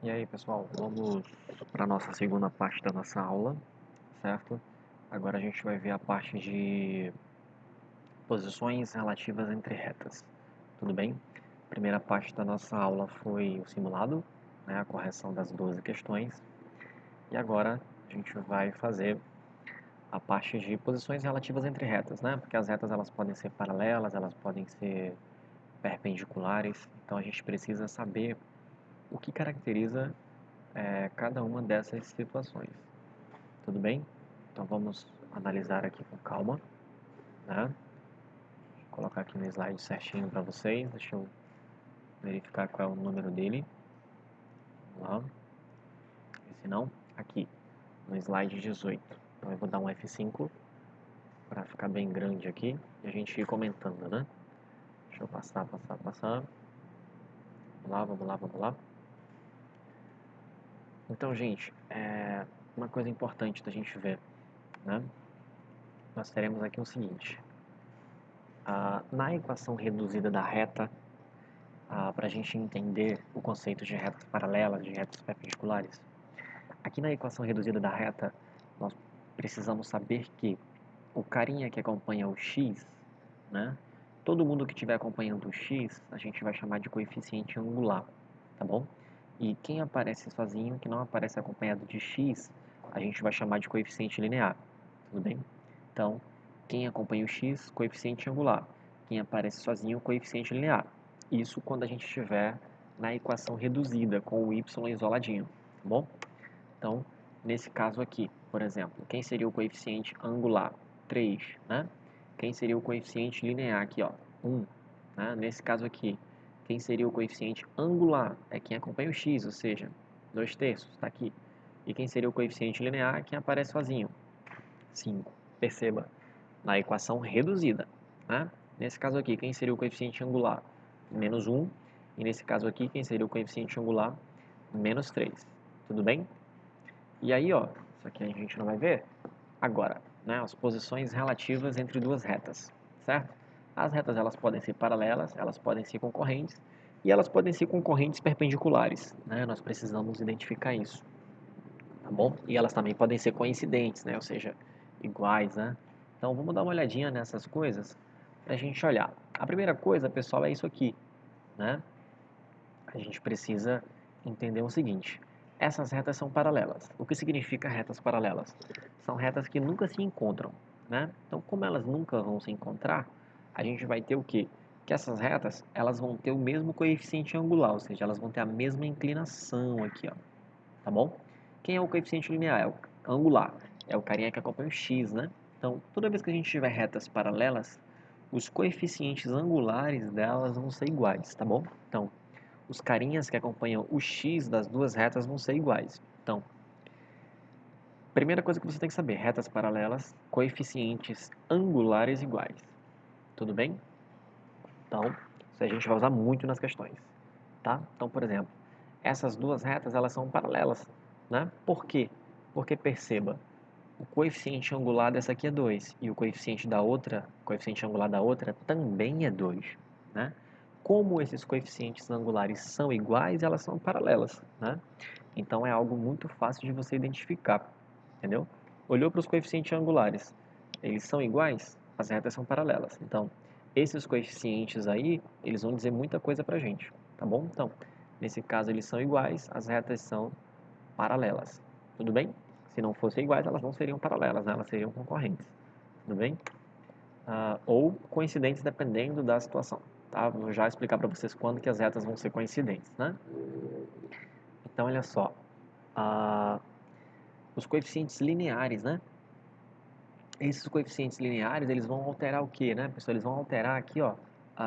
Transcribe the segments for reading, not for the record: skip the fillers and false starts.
E aí, pessoal, vamos para a nossa segunda parte da nossa aula, certo? Agora a gente vai ver a parte de posições relativas entre retas, tudo bem? A primeira parte da nossa aula foi o simulado, né, a correção das 12 questões, e agora a gente vai fazer a parte de posições relativas entre retas, né? Porque as retas elas podem ser paralelas, elas podem ser perpendiculares, então a gente precisa saber o que caracteriza cada uma dessas situações. Tudo bem? Então vamos analisar aqui com calma, né? Vou colocar aqui no slide certinho para vocês. Deixa eu verificar qual é o número dele. Vamos lá. Esse não, aqui no slide 18. Então eu vou dar um F5 para ficar bem grande aqui e a gente ir comentando, né? Deixa eu passar. Vamos lá. Então, gente, uma coisa importante da gente ver, né? Nós teremos aqui o seguinte. Na equação reduzida da reta, para a gente entender o conceito de retas paralelas, de retas perpendiculares, aqui na equação reduzida da reta, nós precisamos saber que o carinha que acompanha o x, né? Todo mundo que estiver acompanhando o x, a gente vai chamar de coeficiente angular, tá bom? E quem aparece sozinho, que não aparece acompanhado de x, a gente vai chamar de coeficiente linear, tudo bem? Então, quem acompanha o x, coeficiente angular. Quem aparece sozinho, coeficiente linear. Isso quando a gente estiver na equação reduzida, com o y isoladinho, tá bom? Então, nesse caso aqui, por exemplo, quem seria o coeficiente angular? 3, né? Quem seria o coeficiente linear aqui, ó? 1, né? Nesse caso aqui, quem seria o coeficiente angular? É quem acompanha o x, ou seja, 2/3, está aqui. E quem seria o coeficiente linear? Quem aparece sozinho, 5. Perceba, na equação reduzida, né? Nesse caso aqui, quem seria o coeficiente angular? Menos 1. E nesse caso aqui, quem seria o coeficiente angular? Menos 3. Tudo bem? E aí, ó, isso aqui a gente não vai ver agora, né? As posições relativas entre duas retas, certo? As retas elas podem ser paralelas, elas podem ser concorrentes e elas podem ser concorrentes perpendiculares, né? Nós precisamos identificar isso, tá bom? E elas também podem ser coincidentes, né? Ou seja, iguais, né? Então vamos dar uma olhadinha nessas coisas para a gente olhar. A primeira coisa, pessoal, é isso aqui, né? A gente precisa entender o seguinte: essas retas são paralelas. O que significa retas paralelas? São retas que nunca se encontram, né? Então, como elas nunca vão se encontrar, a gente vai ter o quê? Que essas retas, elas vão ter o mesmo coeficiente angular, ou seja, elas vão ter a mesma inclinação aqui, ó, tá bom? Quem é o coeficiente linear? É o angular, é o carinha que acompanha o x, né? Então, toda vez que a gente tiver retas paralelas, os coeficientes angulares delas vão ser iguais, tá bom? Então, os carinhas que acompanham o x das duas retas vão ser iguais. Então, primeira coisa que você tem que saber, retas paralelas, coeficientes angulares iguais. Tudo bem? Então, isso a gente vai usar muito nas questões, tá? Então, por exemplo, essas duas retas, elas são paralelas, né? Por quê? Porque perceba, o coeficiente angular dessa aqui é 2 e o coeficiente da outra, coeficiente angular da outra também é 2, né? Como esses coeficientes angulares são iguais, elas são paralelas, né? Então é algo muito fácil de você identificar, entendeu? Olhou para os coeficientes angulares, eles são iguais, as retas são paralelas. Então, esses coeficientes aí, eles vão dizer muita coisa pra gente, tá bom? Então, nesse caso eles são iguais, as retas são paralelas. Tudo bem? Se não fossem iguais, elas não seriam paralelas, né? Elas seriam concorrentes. Tudo bem? Ou coincidentes dependendo da situação. Tá? Vou já explicar para vocês quando que as retas vão ser coincidentes, né? Então, olha só. Os coeficientes lineares, né? Esses coeficientes lineares, eles vão alterar o quê, né, pessoal? Eles vão alterar aqui, ó,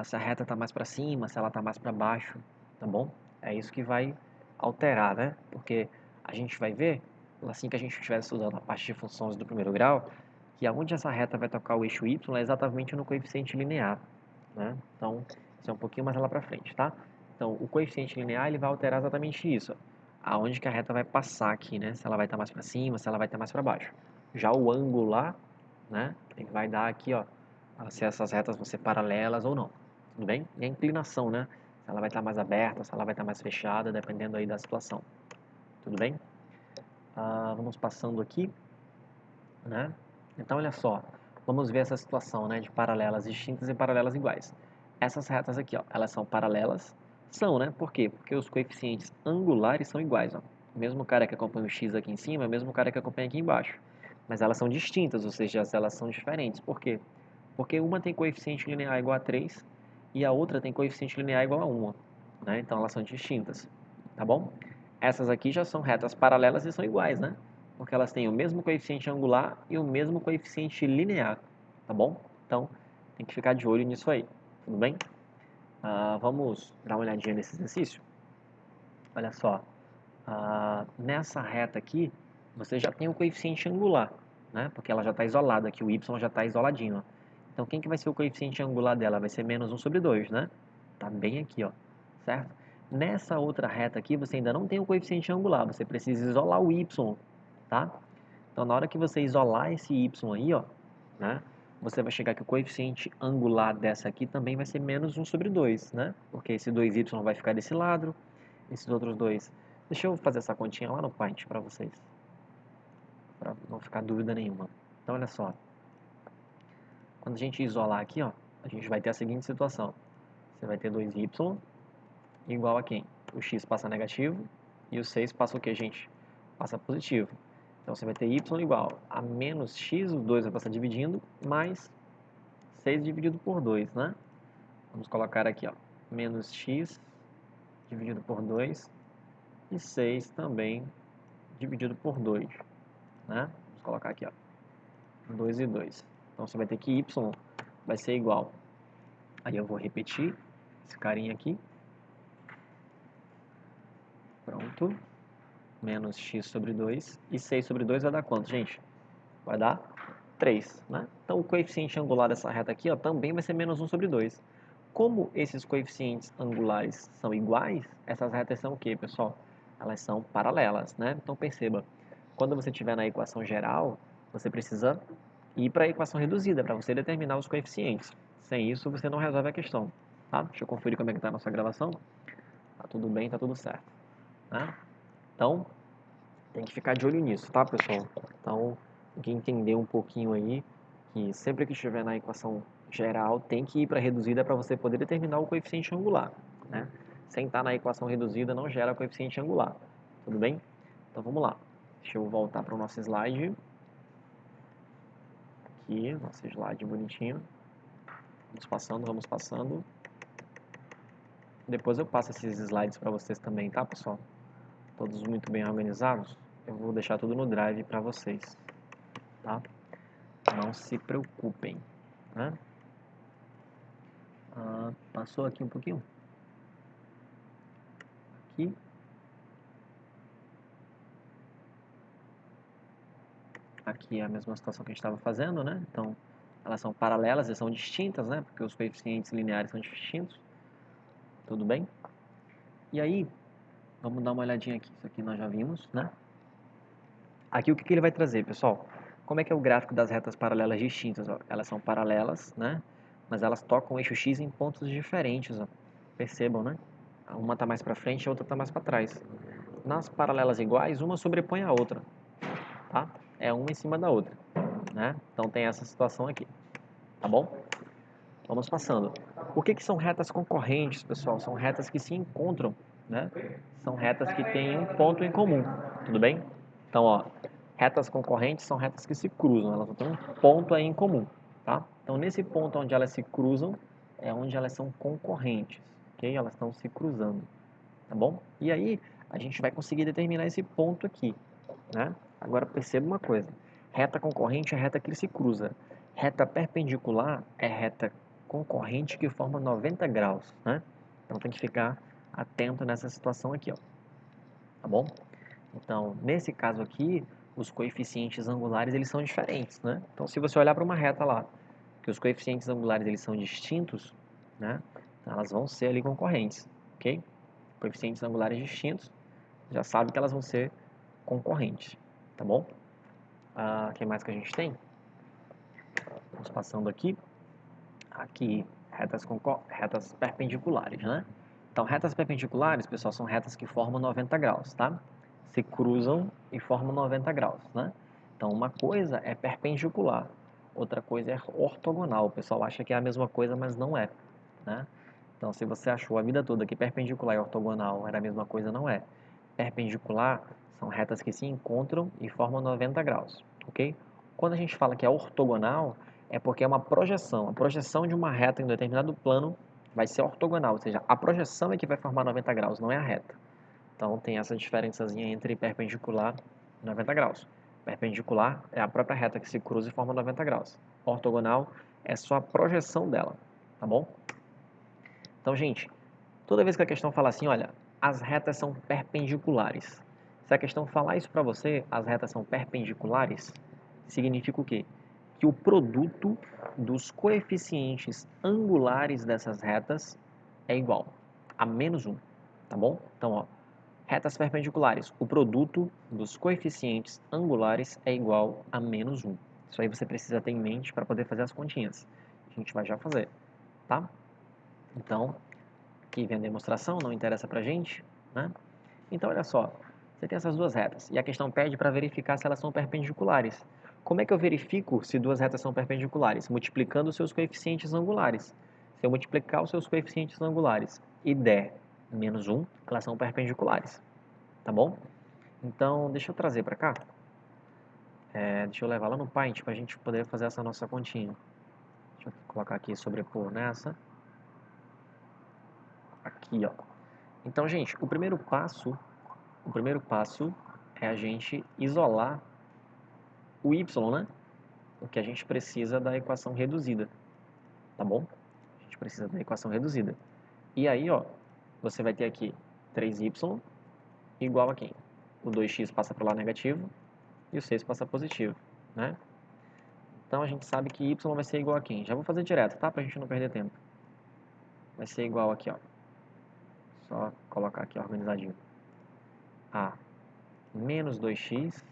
se a reta está mais para cima, se ela está mais para baixo, tá bom? É isso que vai alterar, né? Porque a gente vai ver, assim que a gente estiver estudando a parte de funções do primeiro grau, que aonde essa reta vai tocar o eixo y é exatamente no coeficiente linear, né? Então, isso é um pouquinho mais lá para frente, tá? Então, o coeficiente linear, ele vai alterar exatamente isso, aonde que a reta vai passar aqui, né? Se ela vai estar mais para cima, se ela vai estar mais para baixo. Já o angular, né? Ele vai dar aqui, ó, se essas retas vão ser paralelas ou não, tudo bem? E a inclinação, né? Se ela vai estar mais aberta, se ela vai estar mais fechada, dependendo aí da situação. Tudo bem? Vamos passando aqui, né? Então, olha só, vamos ver essa situação, né, de paralelas distintas e paralelas iguais. Essas retas aqui, ó, elas são paralelas, são, né? Por quê? Porque os coeficientes angulares são iguais, ó. O mesmo cara que acompanha o x aqui em cima é o mesmo cara que acompanha aqui embaixo. Mas elas são distintas, ou seja, elas são diferentes. Por quê? Porque uma tem coeficiente linear igual a 3 e a outra tem coeficiente linear igual a 1, né? Então elas são distintas, tá bom? Essas aqui já são retas paralelas e são iguais, né? Porque elas têm o mesmo coeficiente angular e o mesmo coeficiente linear, tá bom? Então tem que ficar de olho nisso aí, tudo bem? Vamos dar uma olhadinha nesse exercício? Olha só, nessa reta aqui, você já tem o coeficiente angular, né? Porque ela já está isolada aqui, o y já está isoladinho, ó. Então, quem que vai ser o coeficiente angular dela? Vai ser menos 1 sobre 2, né? Tá bem aqui, ó, certo? Nessa outra reta aqui, você ainda não tem o coeficiente angular, você precisa isolar o y, tá? Então, na hora que você isolar esse y aí, ó, né? Você vai chegar que o coeficiente angular dessa aqui também vai ser menos 1 sobre 2, né? Porque esse 2y vai ficar desse lado, esses outros dois. Deixa eu fazer essa continha lá no Paint para vocês, para não ficar dúvida nenhuma. Então, olha só. Quando a gente isolar aqui, ó, a gente vai ter a seguinte situação. Você vai ter 2y igual a quem? O x passa negativo e o 6 passa o que, gente? Passa positivo. Então, você vai ter y igual a menos x, o 2 vai passar dividindo, mais 6 dividido por 2, né? Vamos colocar aqui, ó, menos x dividido por 2 e 6 também dividido por 2, né? Vamos colocar aqui, ó, 2 e 2. Então, você vai ter que y vai ser igual. Aí eu vou repetir esse carinha aqui. Pronto. Menos x sobre 2. E 6 sobre 2 vai dar quanto, gente? Vai dar 3, né? Então, o coeficiente angular dessa reta aqui, ó, também vai ser menos 1 sobre 2. Como esses coeficientes angulares são iguais, essas retas são o quê, pessoal? Elas são paralelas, né? Então, perceba, quando você estiver na equação geral, você precisa ir para a equação reduzida, para você determinar os coeficientes. Sem isso, você não resolve a questão, tá? Deixa eu conferir como é que está a nossa gravação. Tá tudo bem, tá tudo certo, né? Então, tem que ficar de olho nisso, tá, pessoal? Então, tem que entender um pouquinho aí que sempre que estiver na equação geral, tem que ir para a reduzida para você poder determinar o coeficiente angular, né? Sem estar na equação reduzida, não gera coeficiente angular, tudo bem? Então, vamos lá. Deixa eu voltar para o nosso slide. Aqui, nosso slide bonitinho. Vamos passando, vamos passando. Depois eu passo esses slides para vocês também, tá, pessoal? Todos muito bem organizados. Eu vou deixar tudo no Drive para vocês, tá? Não se preocupem, né? Passou aqui um pouquinho. Aqui. Aqui é a mesma situação que a gente estava fazendo, né? Então, elas são paralelas e são distintas, né? Porque os coeficientes lineares são distintos. Tudo bem? E aí, vamos dar uma olhadinha aqui. Isso aqui nós já vimos, né? Aqui o que ele vai trazer, pessoal? Como é que é o gráfico das retas paralelas distintas? Ó? Elas são paralelas, né? Mas elas tocam o eixo X em pontos diferentes, ó. Percebam, né? Uma está mais para frente e a outra está mais para trás. Nas paralelas iguais, uma sobrepõe a outra, tá? É uma em cima da outra, né? Então tem essa situação aqui, tá bom? Vamos passando. O que são retas concorrentes, pessoal? São retas que se encontram, né? São retas que têm um ponto em comum, tudo bem? Então, ó, retas concorrentes são retas que se cruzam, elas têm um ponto aí em comum, tá? Então, nesse ponto onde elas se cruzam, é onde elas são concorrentes, ok? Elas estão se cruzando, tá bom? E aí, a gente vai conseguir determinar esse ponto aqui, né? Agora, perceba uma coisa. Reta concorrente é reta que se cruza. Reta perpendicular é reta concorrente que forma 90 graus, né? Então, tem que ficar atento nessa situação aqui, ó. Tá bom? Então, nesse caso aqui, os coeficientes angulares eles são diferentes, né? Então, se você olhar para uma reta lá, que os coeficientes angulares eles são distintos, né? Então, elas vão ser ali concorrentes, ok? Coeficientes angulares distintos, já sabe que elas vão ser concorrentes, tá bom? O que mais que a gente tem? Vamos passando aqui. Aqui, retas perpendiculares, né? Então, retas perpendiculares, pessoal, são retas que formam 90 graus, tá? Se cruzam e formam 90 graus, né? Então, uma coisa é perpendicular, outra coisa é ortogonal. O pessoal acha que é a mesma coisa, mas não é, né? Então, se você achou a vida toda que perpendicular e ortogonal era a mesma coisa, não é. Perpendicular são retas que se encontram e formam 90 graus, ok? Quando a gente fala que é ortogonal, é porque é uma projeção. A projeção de uma reta em um determinado plano vai ser ortogonal, ou seja, a projeção é que vai formar 90 graus, não é a reta. Então, tem essa diferençazinha entre perpendicular e 90 graus. Perpendicular é a própria reta que se cruza e forma 90 graus. Ortogonal é só a projeção dela, tá bom? Então, gente, toda vez que a questão fala assim, olha, as retas são perpendiculares. Se a questão falar isso para você, as retas são perpendiculares, significa o quê? Que o produto dos coeficientes angulares dessas retas é igual a menos 1, tá bom? Então, ó, retas perpendiculares, o produto dos coeficientes angulares é igual a menos 1. Isso aí você precisa ter em mente para poder fazer as continhas. A gente vai já fazer, tá? Então, aqui vem a demonstração, não interessa pra gente, né? Então, olha só, você tem essas duas retas e a questão pede para verificar se elas são perpendiculares. Como é que eu verifico se duas retas são perpendiculares? Multiplicando os seus coeficientes angulares. Se eu multiplicar os seus coeficientes angulares e der menos 1, elas são perpendiculares, tá bom? Então, deixa eu trazer para cá. Deixa eu levar lá no Paint para a gente poder fazer essa nossa continha. Deixa eu colocar aqui sobrepor nessa. Aqui, ó. Então, gente, o primeiro passo é a gente isolar o y, né? O que a gente precisa da equação reduzida, tá bom? A gente precisa da equação reduzida. E aí, ó, você vai ter aqui 3y igual a quem? O 2x passa para o lado negativo e o 6 passa positivo, né? Então, a gente sabe que y vai ser igual a quem? Já vou fazer direto, tá? Pra gente não perder tempo. Vai ser igual aqui, ó. Só colocar aqui organizadinho. A menos 2x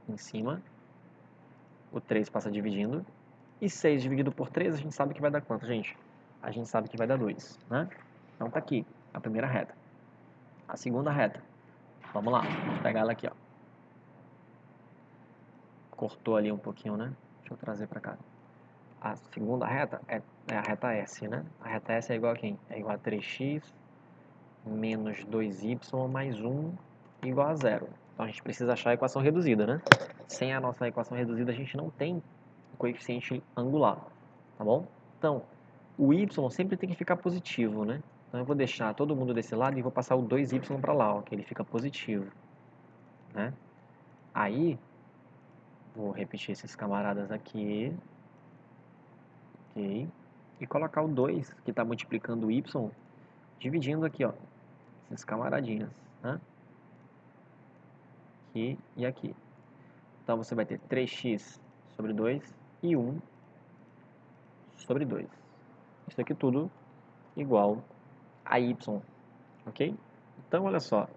em cima. O 3 passa dividindo. E 6 dividido por 3, a gente sabe que vai dar quanto, gente? A gente sabe que vai dar 2, né? Então tá aqui, a primeira reta. A segunda reta. Vamos lá, vamos pegar ela aqui, ó. Cortou ali um pouquinho, né? Deixa eu trazer pra cá. A segunda reta é a reta S, né? A reta S é igual a quem? É igual a 3x menos 2y mais 1 igual a 0. Então a gente precisa achar a equação reduzida, né? Sem a nossa equação reduzida, a gente não tem coeficiente angular, tá bom? Então, o y sempre tem que ficar positivo, né? Então eu vou deixar todo mundo desse lado e vou passar o 2y para lá, ó, que ele fica positivo, né? Aí, vou repetir esses camaradas aqui, ok? E colocar o 2, que está multiplicando o y, dividindo aqui, ó, esses camaradinhas, né? Aqui e aqui. Então você vai ter 3x sobre 2 e 1 sobre 2. Isso aqui tudo igual a y, ok? Então, olha só,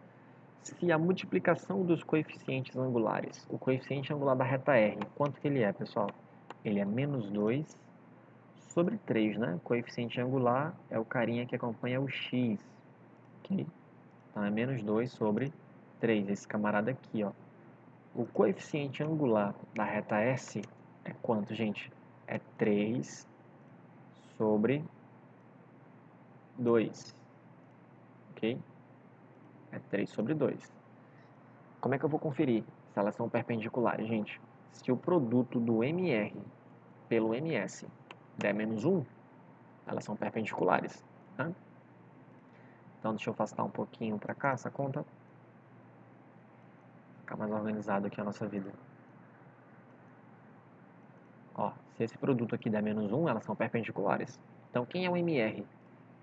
se a multiplicação dos coeficientes angulares, o coeficiente angular da reta R, quanto que ele é, pessoal? Ele é menos 2 sobre 3, né? O coeficiente angular é o carinha que acompanha o x, ok? Então, é menos 2 sobre 3, esse camarada aqui, ó. O coeficiente angular da reta S é quanto, gente? É 3 sobre 2, ok? É 3 sobre 2. Como é que eu vou conferir se elas são perpendiculares, gente? Se o produto do MR pelo MS der menos 1, elas são perpendiculares, tá? Então, deixa eu afastar um pouquinho para cá essa conta. Ficar mais organizado aqui a nossa vida. Ó, se esse produto aqui der menos 1, elas são perpendiculares. Então, quem é o MR?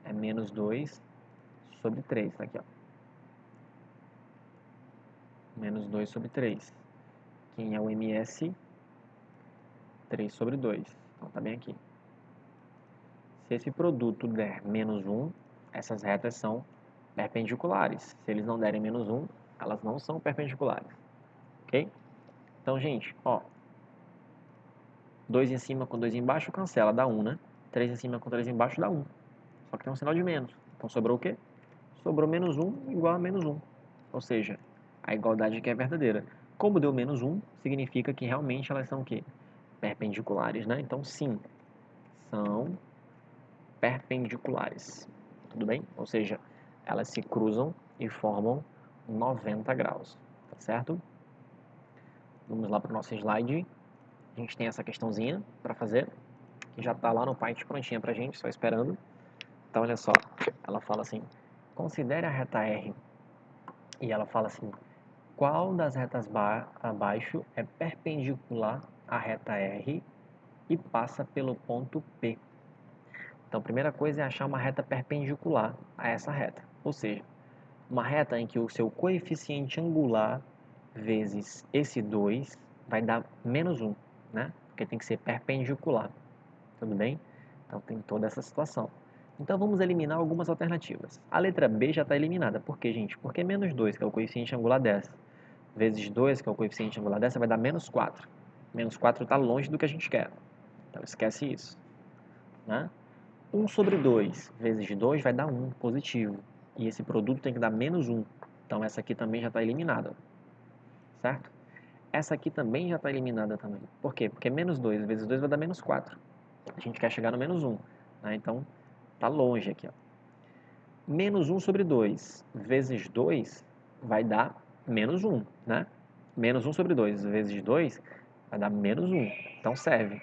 É menos 2 sobre 3, tá aqui, ó. Menos 2 sobre 3. Quem é o MS? 3 sobre 2. Então, tá bem aqui. Se esse produto der menos 1, essas retas são perpendiculares. Se eles não derem menos 1, elas não são perpendiculares. Ok? Então, gente, ó. 2 em cima com 2 embaixo cancela, dá 1, né? 3 em cima com 3 embaixo dá 1. Só que tem um sinal de menos. Então sobrou o quê? Sobrou menos 1 igual a menos 1. Ou seja, a igualdade aqui é verdadeira. Como deu menos 1, significa que realmente elas são o quê? Perpendiculares, né? Então sim, são perpendiculares. Tudo bem? Ou seja, elas se cruzam e formam 90 graus. Tá certo? Vamos lá para o nosso slide. A gente tem essa questãozinha para fazer, que já está lá no Python prontinha para a gente, só esperando. Então, olha só, ela fala assim, considere a reta R. E ela fala assim, qual das retas abaixo é perpendicular à reta R e passa pelo ponto P? Então, a primeira coisa é achar uma reta perpendicular a essa reta. Ou seja, uma reta em que o seu coeficiente angular vezes esse 2 vai dar menos 1, né? Porque tem que ser perpendicular. Tudo bem? Então, tem toda essa situação. Então, vamos eliminar algumas alternativas. A letra B já está eliminada. Por quê, gente? Porque menos 2, que é o coeficiente angular dessa, vezes 2, que é o coeficiente angular dessa, vai dar menos 4. Menos 4 está longe do que a gente quer. Então, esquece isso. Né? 1 sobre 2 vezes 2 vai dar 1, positivo. E esse produto tem que dar menos 1. Então, essa aqui também já está eliminada. Certo? Essa aqui também já está eliminada também. Por quê? Porque menos 2 vezes 2 vai dar menos 4. A gente quer chegar no menos 1. Né? Então, está longe aqui. Ó. Menos 1 sobre 2 vezes 2 vai dar menos 1. Né? Menos 1 sobre 2 vezes 2 vai dar menos 1. Então, serve.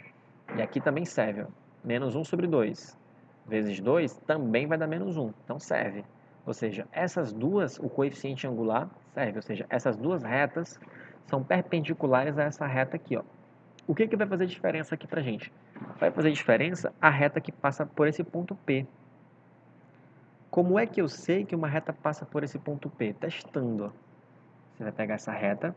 E aqui também serve. Ó. Menos 1 sobre 2 vezes 2 também vai dar menos 1. Então, serve. Ou seja, essas duas, o coeficiente angular serve. Ou seja, essas duas retas são perpendiculares a essa reta aqui. Ó. O que vai fazer diferença aqui pra gente? Vai fazer diferença a reta que passa por esse ponto P. Como é que eu sei que uma reta passa por esse ponto P? Testando. Ó. Você vai pegar essa reta.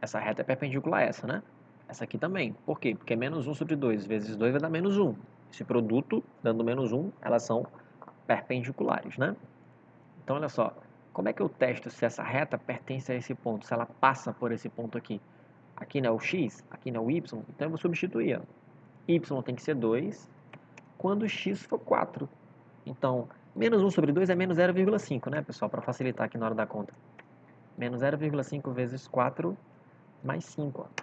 Essa reta é perpendicular a essa, né? Essa aqui também. Por quê? Porque menos 1 sobre 2 vezes 2 vai dar menos 1. Esse produto, dando menos 1, elas são perpendiculares, né? Então, olha só. Como é que eu testo se essa reta pertence a esse ponto? Se ela passa por esse ponto aqui? Aqui não é o x, aqui não é o y. Então, eu vou substituir. Ó. Y tem que ser 2 quando x for 4. Então, menos 1 sobre 2 é menos 0,5, né, pessoal? Para facilitar aqui na hora da conta. Menos 0,5 vezes 4 mais 5. Ó.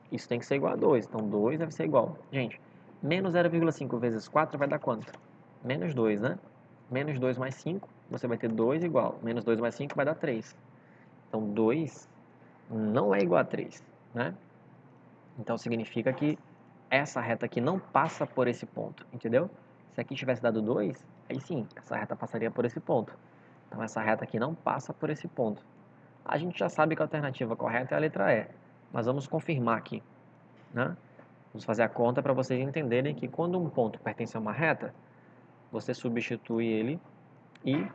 Isso tem que ser igual a 2. Então, 2 deve ser igual. Gente, menos 0,5 vezes 4 vai dar quanto? Menos 2, né? Menos 2 mais 5, você vai ter 2 igual. Menos 2 mais 5 vai dar 3. Então, 2 não é igual a 3, né? Então, significa que essa reta aqui não passa por esse ponto, entendeu? Se aqui tivesse dado 2, aí sim, essa reta passaria por esse ponto. Então, essa reta aqui não passa por esse ponto. A gente já sabe que a alternativa correta é a letra E, mas vamos confirmar aqui, né? Vamos fazer a conta para vocês entenderem que quando um ponto pertence a uma reta, você substitui ele e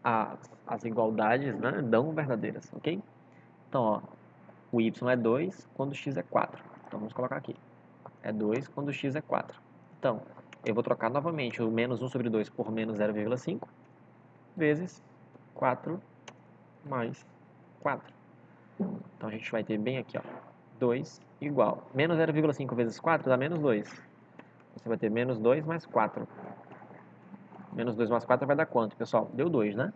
as igualdades, né, dão verdadeiras, ok? Então, ó, o y é 2 quando x é 4. Então, vamos colocar aqui. É 2 quando x é 4. Então, eu vou trocar novamente o menos 1 sobre 2 por menos 0,5 vezes 4 mais 4. Então, a gente vai ter bem aqui, ó, 2 igual. Menos 0,5 vezes 4 dá menos 2. Você vai ter menos 2 mais 4. Menos 2 mais 4 vai dar quanto, pessoal? Deu 2, né?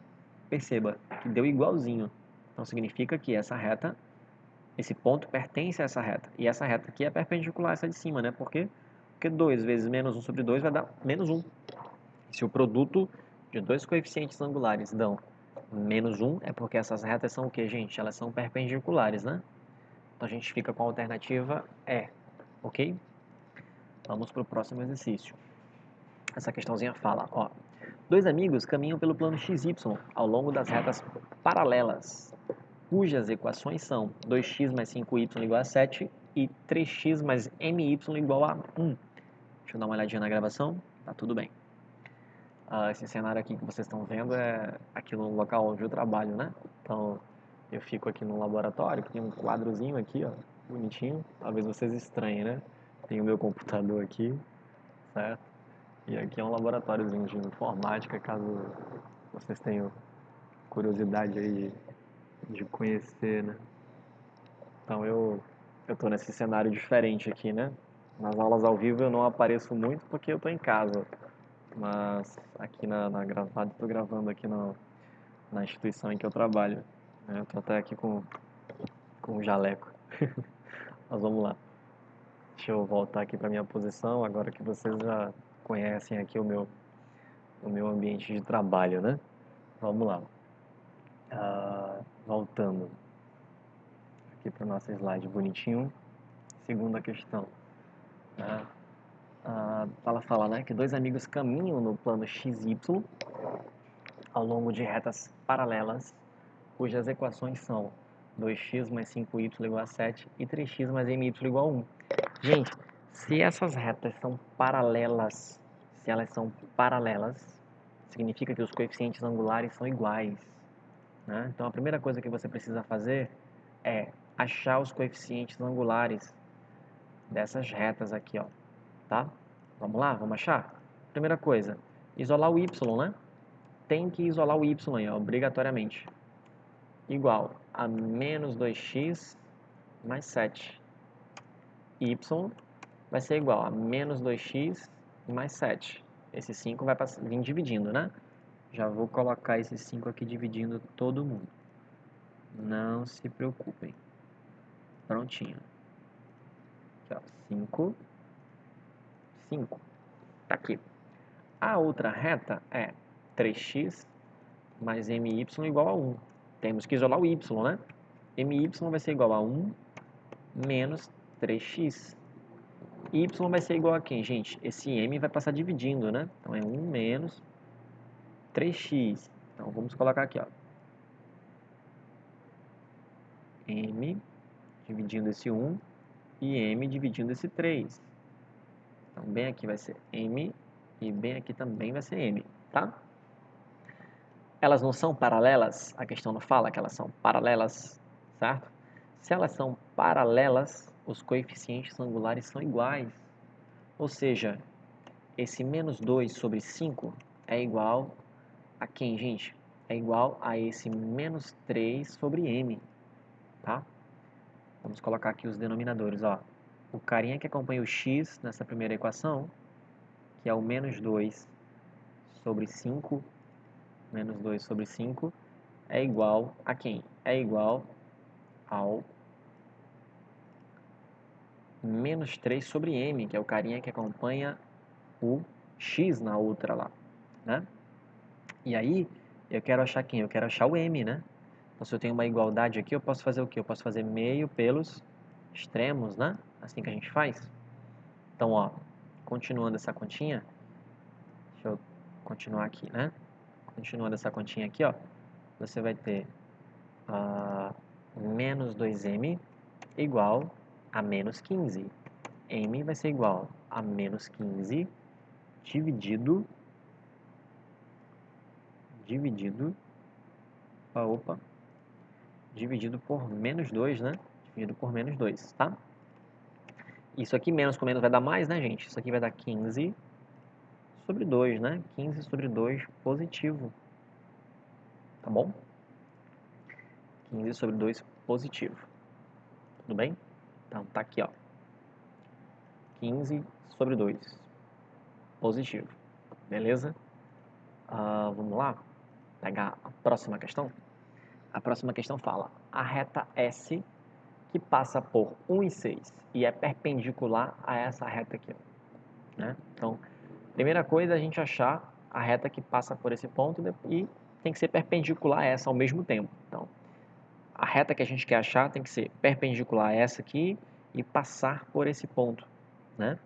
Perceba que deu igualzinho. Então, significa que essa reta, esse ponto pertence a essa reta. E essa reta aqui é perpendicular a essa de cima, né? Por quê? Porque 2 vezes menos 1 sobre 2 vai dar menos 1. Se o produto de dois coeficientes angulares dão menos 1, é porque essas retas são o que, gente? Elas são perpendiculares, né? Então, a gente fica com a alternativa E, ok? Vamos para o próximo exercício. Essa questãozinha fala, ó, dois amigos caminham pelo plano XY ao longo das retas paralelas, cujas equações são 2x mais 5y igual a 7 e 3x mais my igual a 1. Deixa eu dar uma olhadinha na gravação. Tá tudo bem. Esse cenário aqui que vocês estão vendo é aqui no local onde eu trabalho, né? Então, eu fico aqui no laboratório, que tem um quadrozinho aqui, ó, bonitinho. Talvez vocês estranhem, né? Tem o meu computador aqui, certo? E aqui é um laboratóriozinho de informática, caso vocês tenham curiosidade aí de conhecer, né? Então eu tô nesse cenário diferente aqui, né? Nas aulas ao vivo eu não apareço muito porque eu estou em casa, mas aqui na gravada estou gravando aqui na instituição em que eu trabalho. Né? Eu estou até aqui com o jaleco. Mas vamos lá. Deixa eu voltar aqui para minha posição, agora que vocês já conhecem aqui o meu ambiente de trabalho, né? Vamos lá. Voltando aqui para o nosso slide bonitinho. Segunda questão. Ela fala, né, que dois amigos caminham no plano XY ao longo de retas paralelas, cujas equações são 2x mais 5y igual a 7 e 3x mais my igual a 1. Gente, se essas retas são paralelas, se elas são paralelas, significa que os coeficientes angulares são iguais. Né? Então, a primeira coisa que você precisa fazer é achar os coeficientes angulares dessas retas aqui, ó, tá? Vamos lá, vamos achar? Primeira coisa, isolar o y, né? Tem que isolar o y aí, ó, obrigatoriamente. Igual a menos 2x mais 7. Y vai ser igual a menos 2x mais 7. Esse 5 vai vir dividindo, né? Já vou colocar esse 5 aqui dividindo todo mundo. Não se preocupem. Prontinho. Aqui, ó, 5. 5. Tá aqui. A outra reta é 3x mais my igual a 1. Temos que isolar o y, né? My vai ser igual a 1 menos 3x. Y vai ser igual a quem, gente? Esse m vai passar dividindo, né? Então, é 1 menos 3x. Então, vamos colocar aqui, ó. M dividindo esse 1 e m dividindo esse 3. Então, bem aqui vai ser m e bem aqui também vai ser m, tá? Elas não são paralelas? A questão não fala que elas são paralelas, certo? Se elas são paralelas, os coeficientes angulares são iguais. Ou seja, esse menos 2 sobre 5 é igual a quem, gente? É igual a esse menos 3 sobre m, tá? Vamos colocar aqui os denominadores, ó. O carinha que acompanha o x nessa primeira equação, que é o menos 2 sobre 5, menos 2 sobre 5, é igual a quem? É igual ao menos 3 sobre m, que é o carinha que acompanha o x na outra lá, né? E aí, eu quero achar quem? Eu quero achar o m, né? Então, se eu tenho uma igualdade aqui, eu posso fazer o quê? Eu posso fazer meio pelos extremos, né? Assim que a gente faz. Então, ó, continuando essa continha, deixa eu continuar aqui, né? Continuando essa continha aqui, ó, você vai ter menos 2m igual a menos 15. M vai ser igual a menos 15 dividido por menos 2, né? Dividido por menos 2, tá? Isso aqui, menos com menos vai dar mais, né, gente? Isso aqui vai dar 15 sobre 2, né? 15 sobre 2 positivo. Tá bom? 15 sobre 2 positivo. Tudo bem? Então, tá aqui, ó. 15 sobre 2 positivo. Beleza? Vamos lá? Pegar a próxima questão. A próxima questão fala: a reta S que passa por 1 e 6 e é perpendicular a essa reta aqui. Né? Então, primeira coisa é a gente achar a reta que passa por esse ponto e tem que ser perpendicular a essa ao mesmo tempo. Então, a reta que a gente quer achar tem que ser perpendicular a essa aqui e passar por esse ponto. Né?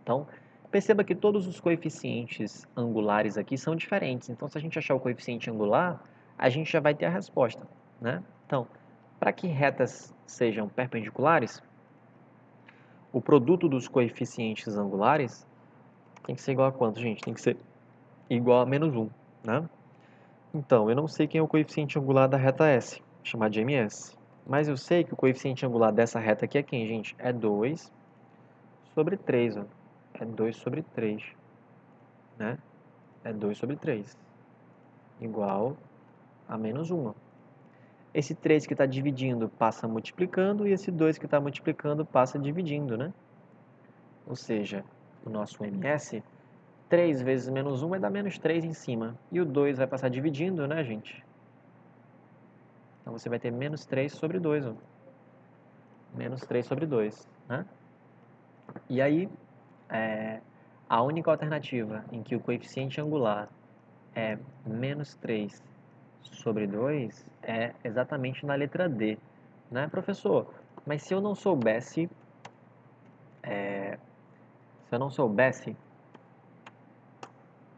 Então, perceba que todos os coeficientes angulares aqui são diferentes. Então, se a gente achar o coeficiente angular, a gente já vai ter a resposta. Né? Então, para que retas sejam perpendiculares, o produto dos coeficientes angulares tem que ser igual a quanto, gente? Tem que ser igual a menos 1, né? Então, eu não sei quem é o coeficiente angular da reta S, vou chamar de ms. Mas eu sei que o coeficiente angular dessa reta aqui é quem, gente? É 2 sobre 3, ó. É 2 sobre 3, né? É 2 sobre 3, igual a menos 1. Esse 3 que está dividindo passa multiplicando e esse 2 que está multiplicando passa dividindo, né? Ou seja, o nosso MS, 3 vezes menos 1 vai dar menos 3 em cima. E o 2 vai passar dividindo, né, gente? Então, você vai ter menos 3 sobre 2. Ó. Menos 3 sobre 2. Né? E aí, a única alternativa em que o coeficiente angular é menos 3 sobre 2 é exatamente na letra D. Né, professor? Mas se eu não soubesse...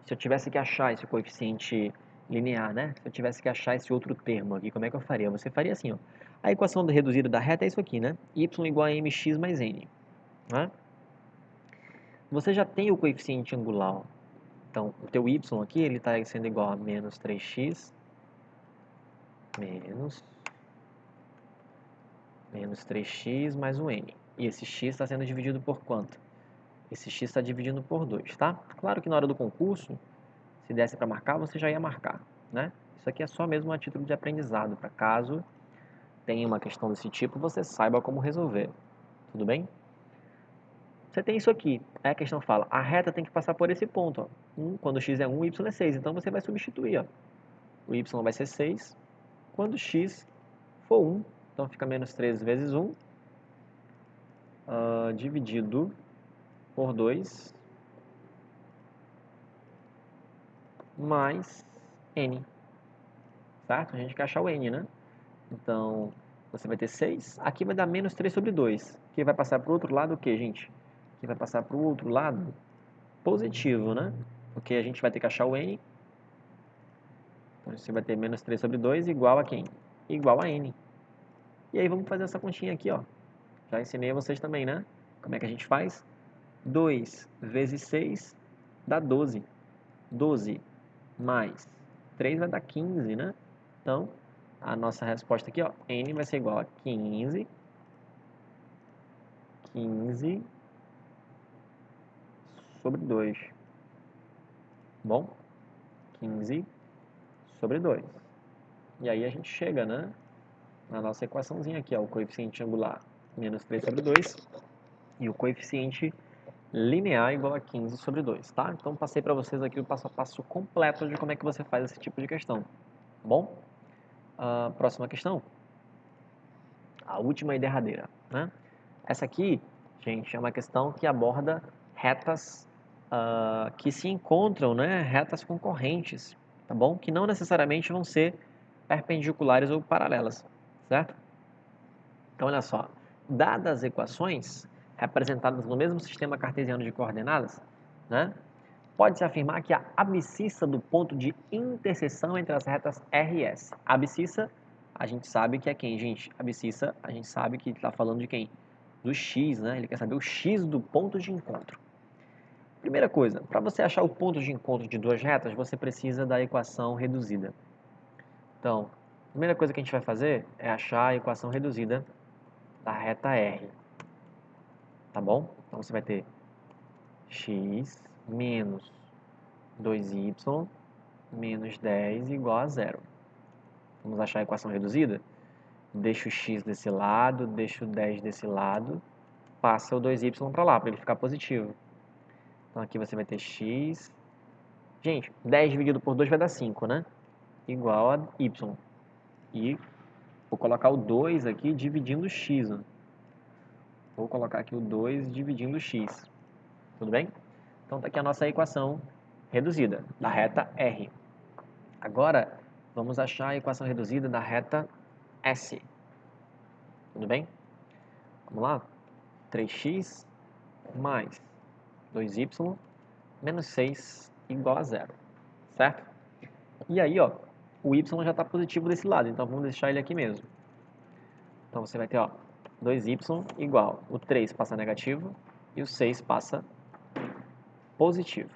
Se eu tivesse que achar esse coeficiente linear, né? Se eu tivesse que achar esse outro termo aqui, como é que eu faria? Você faria assim, ó. A equação reduzida da reta é isso aqui, né? Y igual a mx mais n. Né? Você já tem o coeficiente angular, ó. Então, o teu y aqui, ele está sendo igual a menos 3x menos 3x mais o n. E esse x está sendo dividido por quanto? Esse x está dividindo por 2, tá? Claro que na hora do concurso, se desse para marcar, você já ia marcar, né? Isso aqui é só mesmo a título de aprendizado, para caso tenha uma questão desse tipo, você saiba como resolver, tudo bem? Você tem isso aqui, aí a questão fala, a reta tem que passar por esse ponto, ó. Quando x é 1, y é 6, então você vai substituir, ó. O y vai ser 6, quando x for 1, então fica menos 3 vezes 1, dividido por 2, mais n, certo? A gente quer achar o n, né? Então, você vai ter 6. Aqui vai dar menos 3 sobre 2. Que vai passar para o outro lado o quê, gente? Que vai passar para o outro lado positivo, né? Porque a gente vai ter que achar o n. Então, você vai ter menos 3 sobre 2 igual a quem? Igual a n. E aí, vamos fazer essa continha aqui, ó. Já ensinei a vocês também, né? Como é que a gente faz? 2 vezes 6 dá 12. 12 mais 3 vai dar 15, né? Então, a nossa resposta aqui, ó, n vai ser igual a 15 sobre 2. Bom, 15 sobre 2. E aí a gente chega, né, na nossa equaçãozinha aqui, ó, o coeficiente angular menos 3 sobre 2 e o coeficiente linear igual a 15 sobre 2, tá? Então, passei para vocês aqui o passo a passo completo de como é que você faz esse tipo de questão. Bom, próxima questão. A última e derradeira, né? Essa aqui, gente, é uma questão que aborda retas que se encontram, né? Retas concorrentes, tá bom? Que não necessariamente vão ser perpendiculares ou paralelas, certo? Então, olha só. Dadas as equações representadas no mesmo sistema cartesiano de coordenadas, né? Pode-se afirmar que a abscissa do ponto de interseção entre as retas R e S. A abscissa, a gente sabe que é quem, gente? A abscissa, a gente sabe que está falando de quem? Do x, né? Ele quer saber o x do ponto de encontro. Primeira coisa, para você achar o ponto de encontro de duas retas, você precisa da equação reduzida. Então, a primeira coisa que a gente vai fazer é achar a equação reduzida da reta R. Tá bom? Então, você vai ter x menos 2y menos 10 igual a 0. Vamos achar a equação reduzida? Deixa o x desse lado, deixa o 10 desse lado, passa o 2y para lá, para ele ficar positivo. Então aqui você vai ter x... Gente, 10 dividido por 2 vai dar 5, né? Igual a y. E vou colocar o 2 aqui dividindo o x. Ó. Vou colocar aqui o 2 dividindo o x. Tudo bem? Então está aqui a nossa equação reduzida, da reta R. Agora, vamos achar a equação reduzida da reta S. Tudo bem? Vamos lá? 3x mais 2y menos 6 igual a 0. Certo? E aí, ó, o y já está positivo desse lado, então vamos deixar ele aqui mesmo. Então você vai ter, ó, 2y igual, o 3 passa negativo e o 6 passa positivo.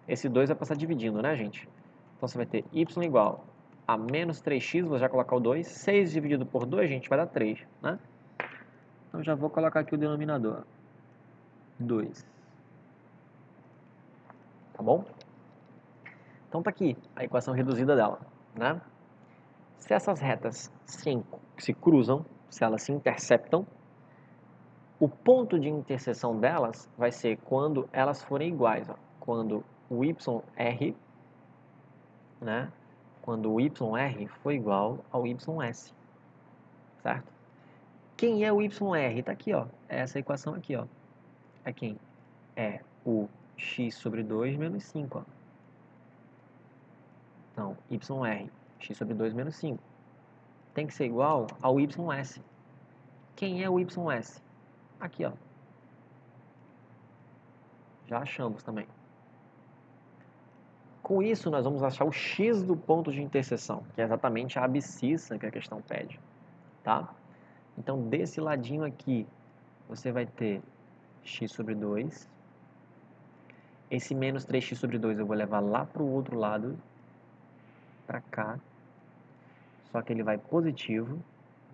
Esse 2 vai passar dividindo, né, gente? Então você vai ter y igual a menos 3x, vou já colocar o 2. 6 dividido por 2, gente, vai dar 3, né? Então já vou colocar aqui o denominador. 2. Tá bom? Então tá aqui a equação reduzida dela, né? Se essas retas se cruzam, se elas se interceptam, O ponto de interseção delas vai ser quando elas forem iguais. Ó. Quando o YR, né? Quando o YR for igual ao YS. Certo? Quem é o YR? Está aqui, ó. É essa equação aqui, ó. É quem? É o x sobre 2 menos 5, ó. Então, YR, x sobre 2 menos 5. Tem que ser igual ao YS. Quem é o YS? Aqui, ó. Já achamos também. Com isso, nós vamos achar o x do ponto de interseção, que é exatamente a abscissa que a questão pede, tá? Então, desse ladinho aqui, você vai ter x sobre 2. Esse menos 3x sobre 2 eu vou levar lá para o outro lado, para cá. Só que ele vai positivo,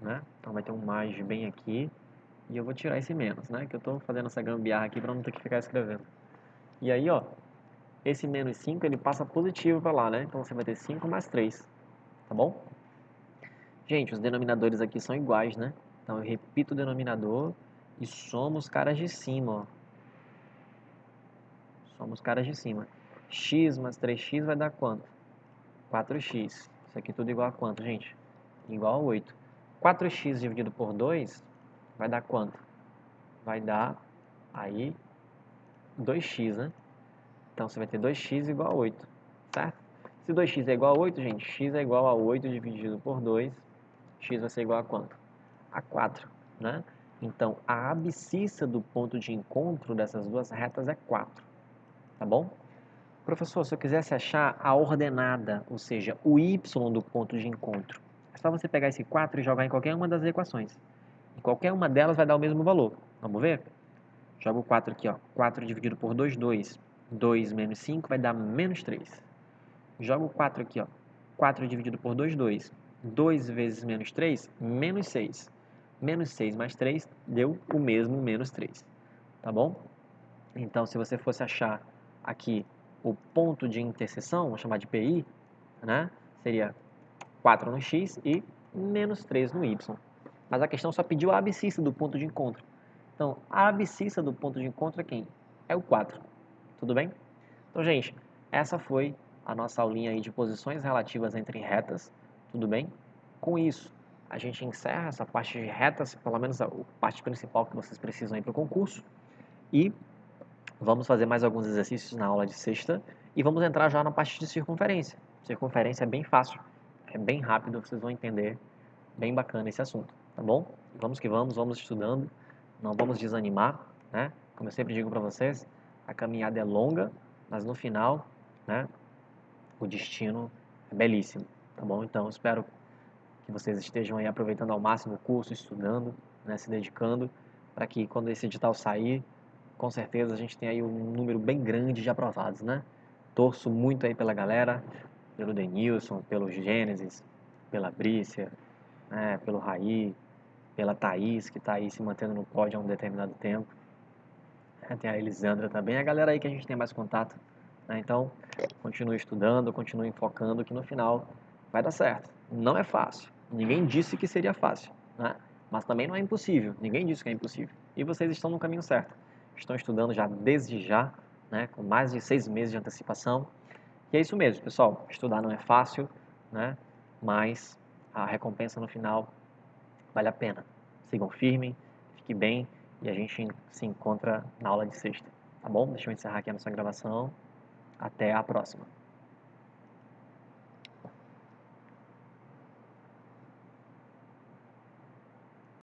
né? Então, vai ter um mais bem aqui. E eu vou tirar esse menos, né? Que eu estou fazendo essa gambiarra aqui para não ter que ficar escrevendo. E aí, ó, esse menos 5, ele passa positivo para lá, né? Então, você vai ter 5 mais 3, tá bom? Gente, os denominadores aqui são iguais, né? Então, eu repito o denominador e somos caras de cima, ó. Somos caras de cima. X mais 3x vai dar quanto? 4x. Isso aqui tudo igual a quanto, gente? Igual a 8. 4x dividido por 2 vai dar quanto? Vai dar aí 2x, né? Então, você vai ter 2x igual a 8, certo? Se 2x é igual a 8, gente, x é igual a 8 dividido por 2, x vai ser igual a quanto? A 4, né? Então, a abscissa do ponto de encontro dessas duas retas é 4, tá bom? Professor, se eu quisesse achar a ordenada, ou seja, o y do ponto de encontro, é só você pegar esse 4 e jogar em qualquer uma das equações. E qualquer uma delas vai dar o mesmo valor. Vamos ver? Joga o 4 aqui, ó. 4 dividido por 2, 2. 2 menos 5 vai dar menos 3. Joga o 4 aqui, ó. 4 dividido por 2, 2. 2 vezes menos 3, menos 6. Menos 6 mais 3 deu o mesmo menos 3. Tá bom? Então, se você fosse achar aqui o ponto de interseção, vamos chamar de PI, né? Seria 4 no x e menos 3 no y. Mas a questão só pediu a abscissa do ponto de encontro. Então, a abscissa do ponto de encontro é quem? É o 4. Tudo bem? Então, gente, essa foi a nossa aulinha aí de posições relativas entre retas. Tudo bem? Com isso, a gente encerra essa parte de retas, pelo menos a parte principal que vocês precisam aí para o concurso. E vamos fazer mais alguns exercícios na aula de sexta. E vamos entrar já na parte de circunferência. Circunferência é bem fácil, é bem rápido, vocês vão entender. Bem bacana esse assunto, tá bom? Vamos que vamos estudando, não vamos desanimar, né? Como eu sempre digo para vocês, a caminhada é longa, mas no final, né, o destino é belíssimo, tá bom? Então, espero que vocês estejam aí aproveitando ao máximo o curso, estudando, né, se dedicando, para que quando esse edital sair, com certeza a gente tenha aí um número bem grande de aprovados, né? Torço muito aí pela galera, pelo Denilson, pelo Gênesis, pela Brícia, né, pelo Raí, pela Thaís, que está aí se mantendo no pódio há um determinado tempo. Tem a Elisandra também, a galera aí que a gente tem mais contato. Né? Então, continue estudando, continue focando, que no final vai dar certo. Não é fácil. Ninguém disse que seria fácil, né? Mas também não é impossível. Ninguém disse que é impossível. E vocês estão no caminho certo. Estão estudando já desde já, né? Com mais de 6 meses de antecipação. E é isso mesmo, pessoal. Estudar não é fácil, né? Mas a recompensa no final vale a pena. Sigam firme, fique bem e a gente se encontra na aula de sexta, tá bom? Deixa eu encerrar aqui a nossa gravação. Até a próxima.